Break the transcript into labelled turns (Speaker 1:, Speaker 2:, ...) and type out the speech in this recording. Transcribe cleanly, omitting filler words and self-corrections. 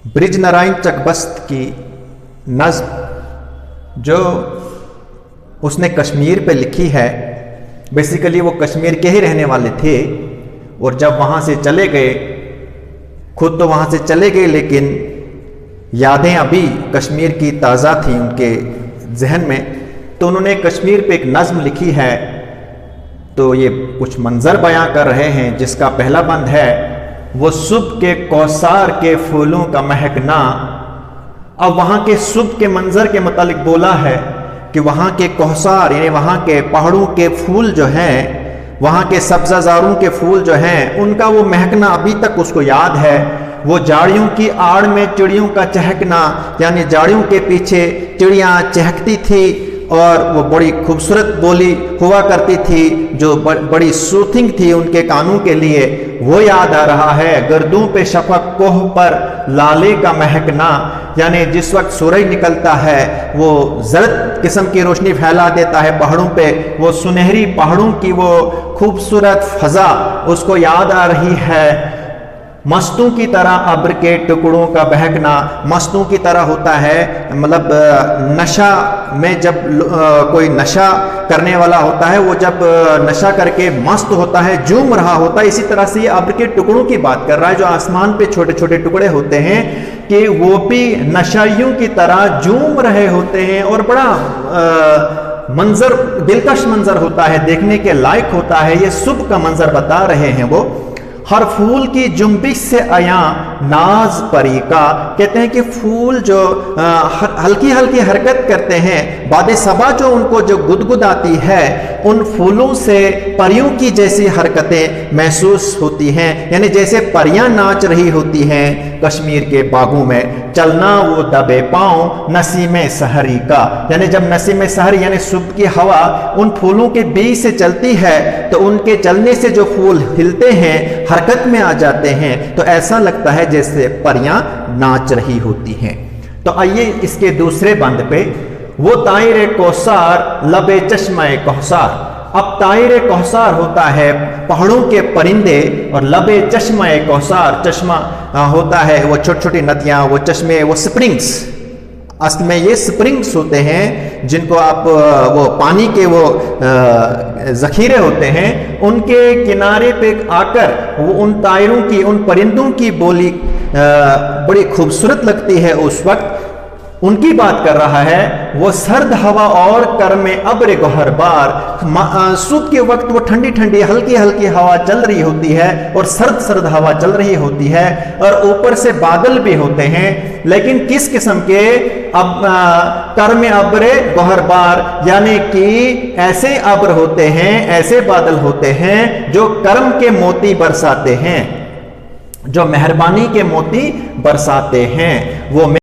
Speaker 1: Bridge Narayan Chakbast की नज़्म जो उसने कश्मीर पे लिखी है, बेसिकली वो कश्मीर के ही रहने वाले थे और जब वहाँ से चले गए, खुद तो वहाँ से चले गए लेकिन यादें अभी कश्मीर की ताज़ा थी उनके जहन में, तो उन्होंने कश्मीर पे एक नज़्म लिखी है। तो ये कुछ मंज़र बयां कर रहे हैं, जिसका पहला बंद है वो सुबह के कौसार के फूलों का महकना। अब वहाँ के सुबह के मंज़र के मुतालिक बोला है कि वहाँ के कौसार यानी वहाँ के पहाड़ों के फूल जो हैं, वहाँ के सब्ज़ाज़ारों के फूल जो हैं, उनका वो महकना अभी तक उसको याद है। वो जाड़ियों की आड़ में चिड़ियों का चहकना, यानी जाड़ियों के पीछे चिड़ियाँ चहकती थी और वो बड़ी खूबसूरत बोली हुआ करती थी जो बड़ी सूथिंग थी उनके कानों के लिए, वो याद आ रहा है। गर्दों पे शफक कोह पर लाले का महकना, यानी जिस वक्त सूरज निकलता है वो जर्द किस्म की रोशनी फैला देता है पहाड़ों पे, वो सुनहरी पहाड़ों की वो खूबसूरत फजा उसको याद आ रही है। मस्तों की तरह अब्र के टुकड़ों का बहकना, मस्तों की तरह होता है मतलब नशा में जब कोई नशा करने वाला होता है, वो जब नशा करके मस्त होता है, झूम रहा होता है, इसी तरह से ये अब्र के टुकड़ों की बात कर रहा है जो आसमान पे छोटे छोटे टुकड़े होते हैं कि वो भी नशाइयों की तरह झूम रहे होते हैं और बड़ा मंजर, दिलकश मंजर होता है, देखने के लायक होता है। ये सुबह का मंजर बता रहे हैं वो। हर फूल की जुम्बिश से आया नाज परी का, कहते हैं कि फूल जो हल्की हल्की हरकत करते हैं, बादे सबा जो उनको जो गुदगुदाती है, उन फूलों से परियों की जैसी हरकतें महसूस होती हैं, यानी जैसे परियां नाच रही होती हैं कश्मीर के बागों में। चलना वो दबे पाँव नसीम सहरी का, यानी जब नसीम सहरी यानी सुबह की हवा उन फूलों के बीच से चलती है तो उनके चलने से जो फूल हिलते हैं, हरकत में आ जाते हैं, तो ऐसा लगता है जैसे परियां नाच रही होती हैं। तो आइए इसके दूसरे बंद पे, वो ताइर कौसार लबे चश्मे कौसार। अब ताइर कौसार होता है पहाड़ों के परिंदे और लबे चश्मे कौसार, चश्मा होता है वो छोटी छोटी नदियां, वो चश्मे, वो स्प्रिंग्स। असल में ये स्प्रिंग्स होते हैं जिनको आप वो पानी के वो ज़ख़ीरे होते हैं, उनके किनारे पे आकर वो उन तायरों की, उन परिंदों की बोली बड़ी खूबसूरत लगती है उस वक्त। उनकी बात कर रहा है। वो सर्द हवा और कर में अब्र गौहर बार, सुबह के वक्त वो ठंडी ठंडी हल्की हल्की हवा चल रही होती है और सर्द सर्द हवा चल रही होती है और ऊपर से बादल भी होते हैं, लेकिन किस किस्म के? अब कर में अब्र गौहर बार, यानी कि ऐसे अब्र होते हैं, ऐसे बादल होते हैं जो करम के मोती बरसाते हैं, जो मेहरबानी के मोती बरसाते हैं। वो